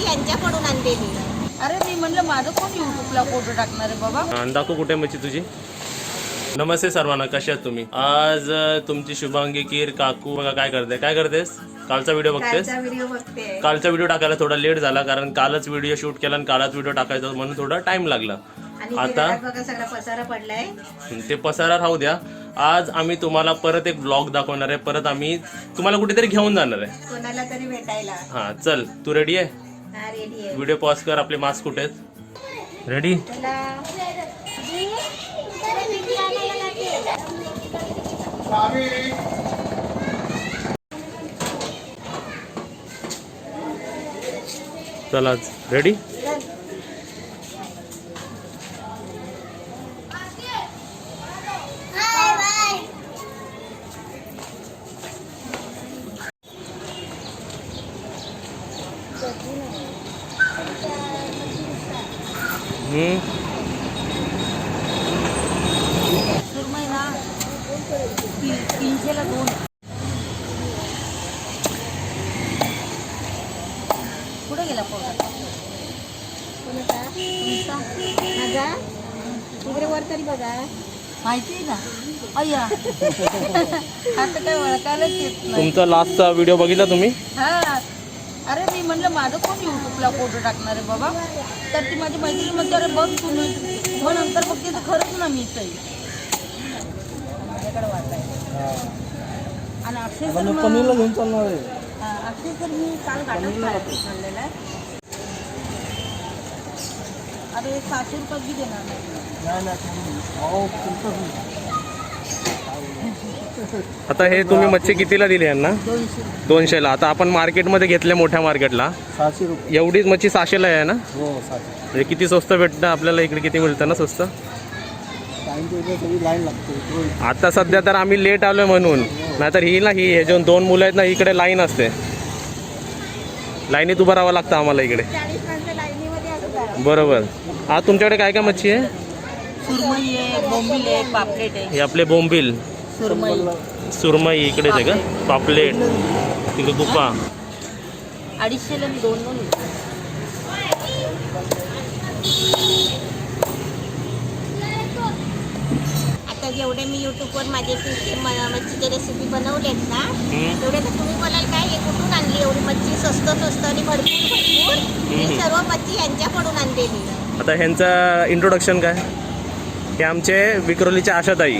मच्छी यांच्याकडून आणलेली. अरे मी म्हणलं माझं कोण युट्यूबला फोटो टाकणार आहे बाबा. दाखव कुठे मच्छी तुझी. नमस्ते सर्वांना, कशा आहात तुम्ही. आज तुमची शुभांगी कीर काकू बघा काय करतेस. कालचा व्हिडिओ बघतेस. कालचा व्हिडिओ टाकायला थोडा लेट झाला कारण कालच व्हिडिओ शूट केला आणि कालच व्हिडिओ टाकायचा म्हणून थोडा टाइम लागला. आता सगळा पसारा पडलाय, ते पसारा राहू द्या. आज आम्ही तुम्हाला परत एक ब्लॉग दाखवणार आहे. परत आम्ही तुम्हाला कुठेतरी घेऊन जाणार आहे, कोणाला तरी भेटायला. हा चल तू रेडी आहे. रेडी आहे. व्हिडिओ पॉज कर. आपले मास्क कुठे आहेत. रेडी. चला रेडी. सुरमई ना 300ला 2. कुठे गेला पोरगा? तिकडे वर तरी बघा. माहिती आहे का अय्या. आता काय ओळखायलाच येत नाही. तुमचा लास्टचा व्हिडिओ बघितला तुम्ही. हा अरे मी म्हणलं माझं कोण युट्यूबला फोटो टाकणार आहे बाबा. तर ती माझी मैत्रिणी म्हणते अरे बघ तू मग नंतर बघ ते तर खरंच ना मीच आहे. माझ्याकडे वाचायला आणि अक्षय सर घेऊन चालणार आहे. अक्षय सर मी काल गाडीत आणलेला आहे. अरे 700 रुपये बी देणार आता हे तुम्ही मच्छी कितीला दिली यांना. 200ला. आता आपण मार्केटमध्ये घेतल्या मोठ्या मार्केटला 600 रुपये. एवढीच मच्छी 600ला आहे ना. हो 600. म्हणजे किती स्वस्त भेटतं आपल्याला. इकडे किती मिळतं ना स्वस्त. लाईन लागते. आता सध्या तर आम्ही लेट आलोय म्हणून, नाहीतर ही हे जे 2 मुलं आहेत ना इकडे लाईन असते. लाईनीत उभं राहावं लागतं आम्हाला इकडे. 40 माणसं लाईनीमध्ये असतात. बरोबर. आज तुमच्याकडे काय काय मच्छी आहे. सुरमई आहे, बोंबील आहे, पापलेट आहे. हे आपले बोंबील, सुरमई इकडेच आहे का. पापलेट तिकडे गुप्पा. 250ला मी 2 आता जेवढे मी युट्यूबवर माझे मच्छीचे रेसिपी बनवलेत ना, तेवढे तर तुम्ही बोलाल काय हे कुठून आणली एवढी मच्छी. स्वस्त आणि भरपूर. ही सर्व मच्छी यांच्याकडून आणलेली. आता ह्यांचं इंट्रोडक्शन काय. हे आमचे विक्रोलीच्या आशाताई.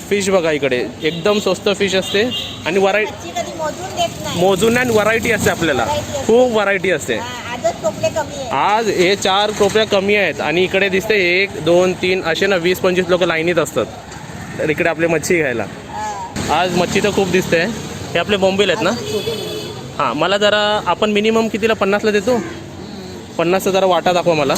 फिश बघा इकडे एकदम स्वस्त फिश असते आणि मच्छी कधी मोजून देत नाही. मोजून आणि व्हरायटी असते. आपल्याला खूप व्हरायटी असते. आजच टोपले कमी आहे. आज हे 4 टोपल्या कमी आहेत आणि इकडे दिसते 1 2 3 असे ना 20-25 लोक लाईनीत असतात तर इकडे आपले मच्छी घ्यायला. आज मच्छी तर खूप दिसते. हे आपले बोंबील आहेत ना. हां मला जरा आपण मिनिमम कितीला 50ला देतो. 50चा जरा वाटा दाखवा मला.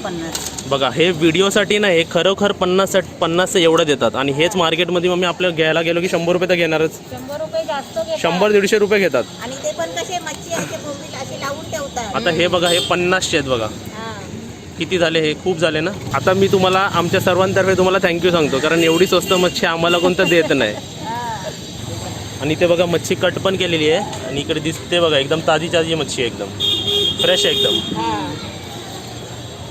50. बघा हे व्हिडिओसाठी ना हे खरोखर 50 एवढं देतात आणि हेच मार्केटमध्ये मग मी आपल्याला घ्यायला गेलो की 100 रुपये तर घेणारच. 100 रुपये जास्त घेतात. 100-150 रुपये घेतात. आणि ते पण कसे मच्छी असे बोंबील असे लावून ठेवतात. आता हे बघा हे 50चे आहेत बघा. किती झाले हे. खूप झाले ना. आता मी तुम्हाला आमच्या सर्वांतर्फे तुम्हाला थँक्यू सांगतो कारण एवढी स्वस्त मच्छी आम्हाला कोणतं देत नाही. आणि इथे बघा मच्छी कट पण केलेली आहे आणि इकडे दिसते बघा एकदम ताजी मच्छी आहे. एकदम फ्रेश आहे एकदम.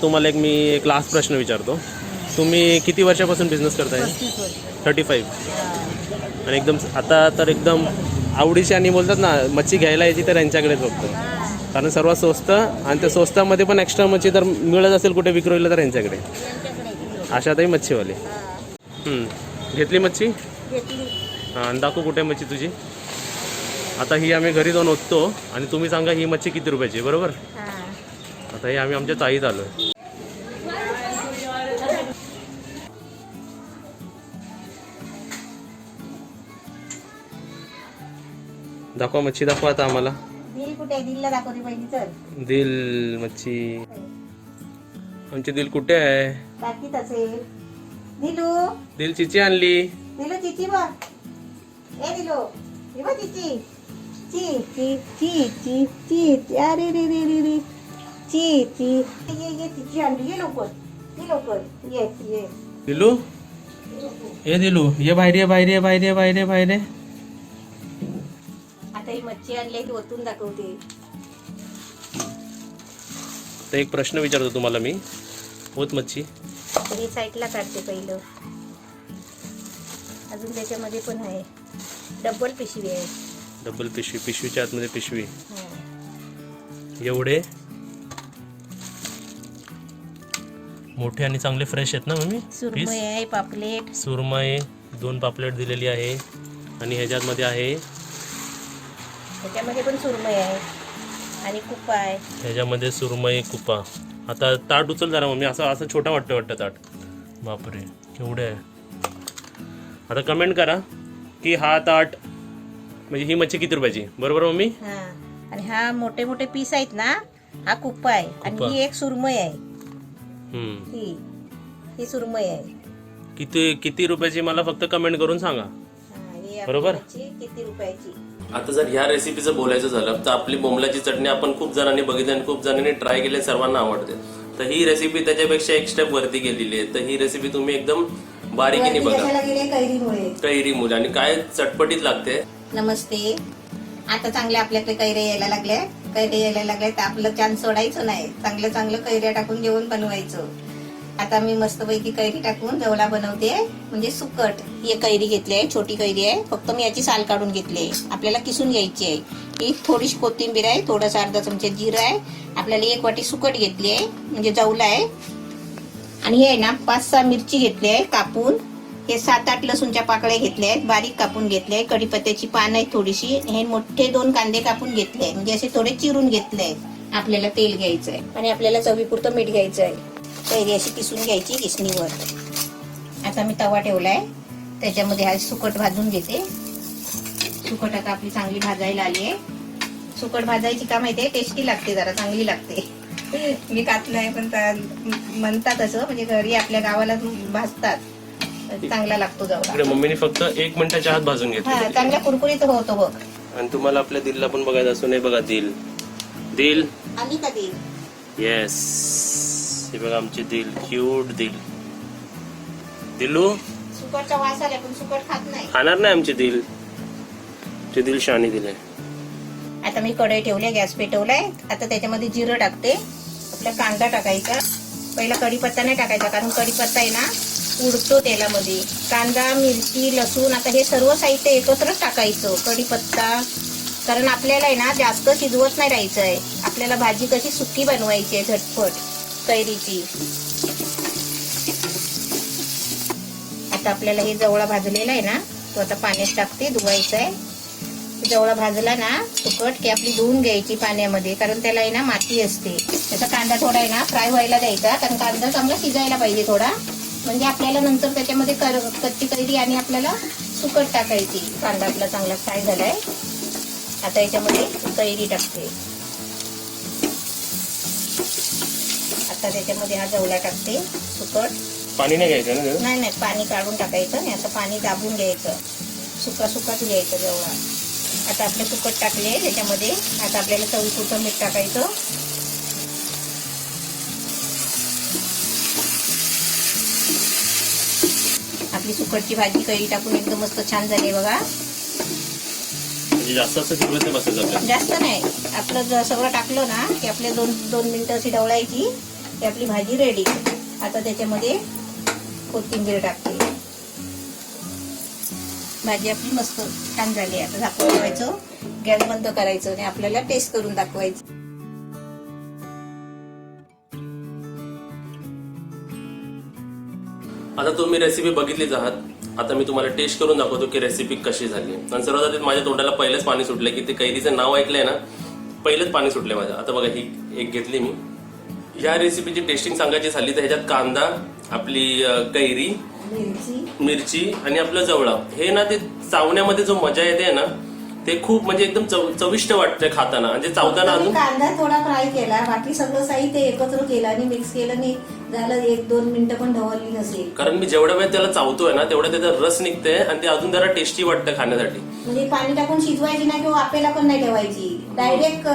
तुम्हाला एक लास्ट प्रश्न विचारतो. तुम्ही किती वर्षापासून बिझनेस करताय. 35. आणि एकदम आता तर एकदम आवडीची आणि बोलतात ना मच्छी घ्यायला यायची तर यांच्याकडेच फक्त. कारण सर्वात स्वस्त आणि त्या स्वस्तामध्ये पण एक्स्ट्रा मच्छी तर मिळत असेल कुठे विक्रोईला तर यांच्याकडे. अशातही मच्छीवाले. घेतली मच्छी. हां दाखव कुठे मच्छी तुझी. आता ही आम्ही घरी जाऊन ओततो आणि तुम्ही सांगा ही मच्छी किती रुपयाची. बरोबर. आता हे आम्ही आमच्या ताईत आलो. दाखवा मच्छी दाखवा आता आम्हाला. दिल कुठे. दिलला दाखवते पहिली. चल दिल मच्छी. आमची दिल कुठे आहे. बाकी तसे दिलू. दिल चिची आणली. दिलू चिची बघ. ए दिलू हे बघ चिची. ची ची ची ची ची. अरे रे रे रे रे. ची ची. ये चिची आणली. ये लवकर ये. दिलू ये दिलू ये बाहेर ये. आता ही मच्छी आणली ती ओतून दाखवते. तर एक प्रश्न विचारतो तुम्हाला मी, होत मच्छी तरी साईडला काढते पहिलं. अजून त्याच्यामध्ये पण आहे डबल पिशवी आहे. डबल पिशवी, पिशवीच्या आतमध्ये पिशवी. हा. एवढे मोठे आणि चांगले फ्रेश आहेत ना मम्मी? सुरमई आहे, पापलेट. सुरमई 2 पापलेट दिलेली आहे आणि ह्याच्यामध्ये आहे, त्याच्यामध्ये पण सुरमई आहे आणि कुप्पा आहे. ह्याच्यामध्ये सुरमई कुपा. आता ताट उचल जरा मम्मी, असं असं छोटा वाटतं ताट. बापरे केवढे आहे. आता कमेंट करा की हा ताट म्हणजे ही मच्छी किती रुपयाची, बरोबर मम्मी? हा. आणि हा मोठे मोठे पीस आहेत ना, हा कुप्पा आहे. कुप्पा. आणि ही एक सुरमई आहे. हम्म. ही सुरमई आहे. किती किती रुपयाची मला फक्त कमेंट करून सांगा. हा, ही आपली बरोबर. मच्छी किती रुपयाची. आता जर ह्या रेसिपीचं बोलायचं झालं तर आपली बोंबलाची चटणी आपण खूप जणांनी बघितली आणि खूप जणांनी ट्राय केली, सर्वांना आवडते. तर ही रेसिपी त्याच्यापेक्षा एक स्टेप वरती गेलेली आहे. तर ही रेसिपी तुम्ही एकदम बारीकीने वरती बघा. कशाला गेले? कैरीमुळे. कैरीमुळे आणि काय चटपटीत लागते. नमस्ते. आता चांगल्या आपल्याकडे कैऱ्या यायला लागल्या. तर आपलं चान्स सोडायचं नाही. चांगलं चांगलं कैऱ्या टाकून जेवण बनवायचं. आता मी मस्तपैकी कैरी टाकून जवळा बनवते, म्हणजे सुकट. ही कैरी घेतली आहे, छोटी कैरी आहे. फक्त मी याची साल काढून घेतली आहे. आपल्याला किसून घ्यायची आहे. ही थोडीशी कोथिंबीर आहे, थोडासा अर्धा चमचा जिरं आहे. आपल्याला 1 वाटी सुकट घेतली आहे, म्हणजे जवला आहे. आणि हे आहे ना 5-6 मिरची घेतली आहे कापून. हे 7-8 लसूणच्या पाकळ्या घेतल्या आहेत, बारीक कापून घेतले आहे. कढीपत्त्याची पानं आहेत थोडीशी. हे मोठे 2 कांदे कापून घेतले आहेत, म्हणजे असे थोडे चिरून घेतले आहेत. आपल्याला तेल घ्यायचं आहे आणि आपल्याला चवीपुरतं मीठ घ्यायचं आहे. कैरी अशी किसून घ्यायची किसणीवर. आता मी तवा ठेवलाय, त्याच्यामध्ये हा सुकट भाजून घेते. सुकट आता आपली चांगली भाजायला आली आहे. सुकट भाजायची का माहितीये, टेस्टी लागते, जरा चांगली लागते. मी खात नाही पण म्हणतात असं, म्हणजे घरी आपल्या गावाला भाजतात, चांगला लागतो जवळ. मम्मीने फक्त 1 मिनिटाच्या आत भाजून हा, घेतली चांगला कुरकुरीत होतो बघ. आणि तुम्हाला आपल्या दिलला पण बघायचं असं नाही. बघा दिल, दिल आली का ती? येस, हे बघा आमची दिल, क्यूट दिल. दिलू सुकटचा वास आला पण सुकट खात नाही. खाणार नाही आमची दिल. ते दिल शानी दिले. आता मी कढई ठेवली, गॅस पेटवलाय. आता त्याच्यामध्ये जिरं टाकते. आपला कांदा टाकायचा. पहिला कढीपत्ता नाही टाकायचा, कारण कढीपत्ता आहे ना उडतो तेलामध्ये. कांदा, मिरची, लसूण, आता हे सर्व साहित्य एकत्रच टाकायचं. कढीपत्ता, कारण आपल्याला आहे ना जास्त शिजवत नाही राहायचं आहे. आपल्याला भाजी कशी सुकी बनवायची आहे झटपट कैरीची. आता आपल्याला हे जवळा भाजलेला आहे ना, तो आता पाण्यात टाकते, धुवायचा आहे. जवळा भाजला ना सुकट की आपली धुवून घ्यायची पाण्यामध्ये, कारण त्याला आहे ना माती असते. त्याचा कांदा थोडा आहे ना फ्राय व्हायला द्यायचा, कारण कांदा चांगला शिजायला पाहिजे थोडा, म्हणजे आपल्याला नंतर त्याच्यामध्ये कच्ची कैरी आणि आपल्याला सुकट टाकायची. कांदा आपला चांगला फ्राय झालाय. आता याच्यामध्ये कैरी टाकते. आता त्याच्यामध्ये हा जवळा टाकते, सुकट. पाणी नाही घ्यायचं ना? नाही, पाणी काढून टाकायचं आणि असं पाणी दाबून घ्यायचं. सुकाच घ्यायचं जवळा. आता आपले सुकट टाकले त्याच्यामध्ये. आता आपल्याला चवीपुरतं मीठ टाकायचं. आपली सुकटची भाजी कैरी टाकून एकदम मस्त छान झाली बघा. म्हणजे जास्त असं शिजवत नाही बसायचं आपल्याला. जास्त नाही, आपलं सगळं टाकलं ना की आपल्या 2 मिनिटं अशी ढवळायची की आपली भाजी रेडी. आता त्याच्यामध्ये कोथिंबीर टाकते. भाजी आपली मस्त छान झाली. आता झाकून ठेवायचं, गॅस बंद करायचं आणि आपल्याला टेस्ट करून दाखवायचं. आता तुम्ही रेसिपी बघितलीच आहात. आता मी तुम्हाला टेस्ट करून दाखवतो की रेसिपी कशी झाली. आणि सर्वात आधी माझ्या तोंडाला पहिलंच पाणी सुटलंय की ते कैरीचं नाव ऐकलंय ना, पहिलंच पाणी सुटलंय माझं. आता बघा ही एक घेतली मी. ह्या रेसिपीची टेस्टिंग सांगायची झाली तर ह्याच्यात कांदा, आपली कैरी, मिरची आणि आपलं जवळा, हे ना ते चावण्यामध्ये जो मजा येते ना, ते खूप म्हणजे एकदम चविष्ट वाटतंय खाताना. म्हणजे चावताना अजून कांदा थोडा फ्राय केला, बाकी सगळं साहित्य एकत्र केलं आणि मिक्स केलं आणि झालं. 1-2 मिनिटं पण ढवळली नसेल, कारण मी जेवढ्या वेळ त्याला चावतोय ना तेवढा त्याचा रस निघतंय आणि ते अजून जरा टेस्टी वाटतं खाण्यासाठी. म्हणजे पाणी टाकून शिजवायची नाही किंवा वाफेला पण नाही ठेवायची, डायरेक्ट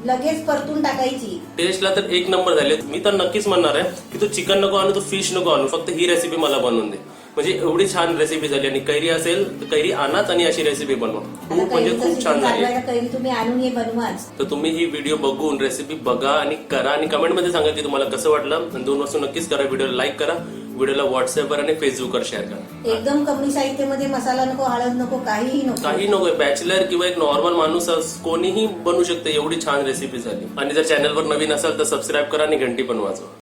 लगेच परतून टाकायची. टेस्टला तर एक नंबर झाले. मी तर नक्कीच म्हणणार आहे की तू चिकन नको आणू, तू फिश नको आणू, फक्त ही रेसिपी मला बनवून दे. म्हणजे एवढी छान रेसिपी झाली. आणि कैरी असेल तर कैरी आणाच आणि अशी रेसिपी बनवा. आता खूप म्हणजे कैरीचं खूप छान season चालू झाली. आहे, तर कैरी तुम्ही आणून हे बनवाच. तर तुम्ही ही व्हिडिओ बघून रेसिपी बघा आणि करा आणि कमेंटमध्ये सांगा की तुम्हाला कसं वाटलं. आणि 2 वस्तू नक्कीच करा. व्हिडिओला लाईक करा, व्हिडिओला व्हॉट्सअपवर आणि फेसबुकवर शेअर करा. एकदम कमी साहित्यामध्ये मसाला नको, हळद नको, काहीही नको. काही नको. बॅचलर किंवा एक नॉर्मल माणूस कोणीही बनवू शकते. एवढी छान रेसिपी झाली. आणि जर चॅनलवर नवीन असाल तर सबस्क्राईब करा आणि घंटी पण वाजवा.